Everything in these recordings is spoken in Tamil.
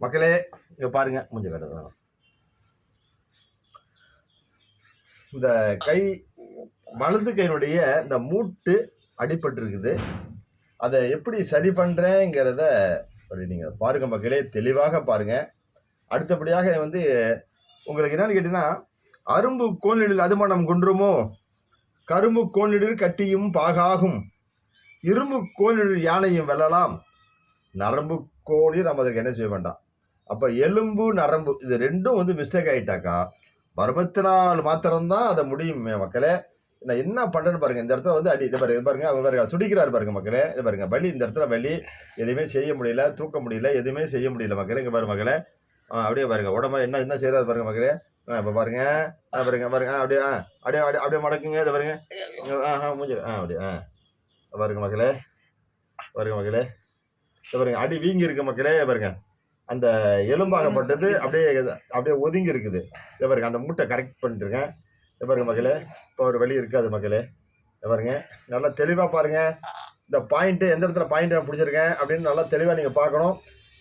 மக்களே இங்கே பாருங்க கொஞ்சம் கட்டுதான். இந்த கை வலது கையினுடைய இந்த மூட்டு அடிபட்டு இருக்குது. அதை எப்படி சரி பண்ணுறேங்கிறத நீங்கள் பாருங்கள் மக்களே, தெளிவாக பாருங்கள். அடுத்தபடியாக வந்து உங்களுக்கு என்னன்னு கேட்டீங்கன்னா, அரும்பு கோணிடில் அதுமணம் குன்றுமோ, கரும்பு கோணிடில் கட்டியும் பாகாகும், இரும்பு கோணிடில் யானையும் வெல்லலாம், நரம்பு கோணில் நம்ம அதற்கு என்ன செய்ய வேண்டாம். அப்போ எலும்பு நரம்பு இது ரெண்டும் வந்து மிஸ்டேக் ஆகிட்டாக்கா மர்மத்தினால் மாத்திரம்தான் அதை முடியும் மக்களே. நான் என்ன பண்ணுறேன்னு பாருங்கள். இந்த இடத்துல வந்து அடி இது பாருங்க அவர் பாருங்க துடிக்கிறாரு பாருங்க மக்களே. இது பாருங்க வலி, இந்த இடத்துல வலி, எதுவுமே செய்ய முடியல, தூக்க முடியல, எதுவுமே செய்ய முடியல மக்களே. இங்கே பாருங்க மக்களே, அப்படியே பாருங்க உடம்பு என்ன செய்யறாரு பாருங்க மக்களே. இப்போ பாருங்க பாருங்க பாருங்க அப்படியே அப்படியே அப்படியே அப்படியே மடக்குங்க. இதை பாருங்க மூஞ்சி அப்படியே பாருங்க மக்களே, பாருங்க மக்களே. இதை பாருங்க அடி வீங்கி இருக்கு மக்களே. பாருங்க அந்த எலும்பாகப்பட்டது அப்படியே அப்படியே ஒதுங்கி இருக்குது. இதை பாருங்க அந்த மூட்டை கரெக்ட் பண்ணிட்டுருக்கேன். இதை பாருங்க மக்களே, இப்போ ஒரு வழி இருக்காது மக்களே. இதை பாருங்க நல்லா தெளிவாக பாருங்கள். இந்த பாயிண்ட்டு எந்த இடத்துல பாயிண்ட் நான் பிடிச்சிருக்கேன் அப்படின்னு நல்லா தெளிவாக நீங்கள் பார்க்கணும்.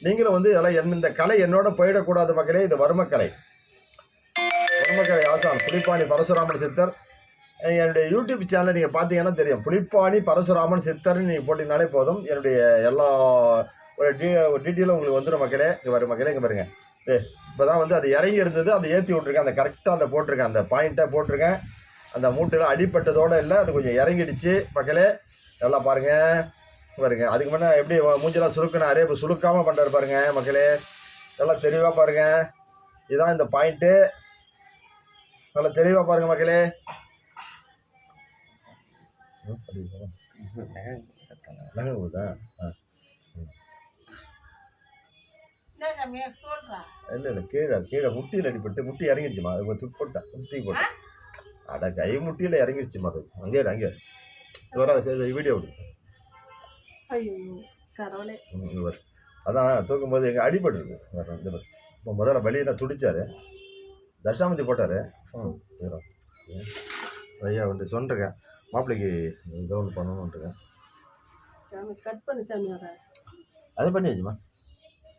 நீங்களும் வந்து இதெல்லாம் இந்த கலை என்னோட போயிடக்கூடாது மக்களே. இது வர்மக்கலை ஆசான் புலிப்பாணி பரசுராமன் சித்தர். என்னுடைய யூடியூப் சேனலை நீங்கள் பார்த்தீங்கன்னா தெரியும். புலிப்பாணி பரசுராமன் சித்தர்னு நீங்கள் போட்டிங்கனாலே போதும். என்னுடைய எல்லா ஒரு டீட்டெயிலும் உங்களுக்கு வந்துடும் மக்களே. இங்கே வரும் மக்களே, இங்கே பாருங்கள். இப்போ தான் வந்து அது இறங்கி இருந்தது, அதை ஏற்றி விட்ருக்கேன். அந்த கரெக்டாக அந்த போட்டிருக்கேன், அந்த பாயிண்ட்டை போட்டிருக்கேன். அந்த மூட்டையில் அடிப்பட்டதோடு இல்லை, அது கொஞ்சம் இறங்கிடுச்சு மக்களே. நல்லா பாருங்கள் பாருங்க. அதுக்கு முன்னே எப்படி மூஞ்செல்லாம் சுருக்குனாரு, இப்போ சுருக்காமல் பண்ணுறாரு பாருங்க மக்களே. நல்லா தெளிவாக பாருங்கள். இதுதான் இந்த பாயிண்ட்டு. நல்லா தெளிவாக பாருங்கள் மக்களே. இல்லை கீழே கீழே முட்டியில் அடிப்பட்டு முட்டி இறங்கிடுச்சுமா. அது துப்பு போட்டேன், தூக்கி போட்டேன். அட கை முட்டியில் இறங்கிடுச்சுமா. அது அங்கே வராது வீடியோ விடு. அதான் தூக்கும்போது எங்கள் அடிபட்டுருக்கு. இப்போ முதல்ல வழியில் துடிச்சார், தட்சாமதி போட்டார். ஐயா வந்து சொல்லிருக்கேன் மாப்பிள்ளைக்கு ஏதோ ஒன்று பண்ணணுன்ட்டுருக்கேன். கட் பண்ணி சாமி அது பண்ணியாச்சுமா.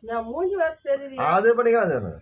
நான் மூஞ்சி வர தெரியுது. அது பண்ணிக்கலாம்.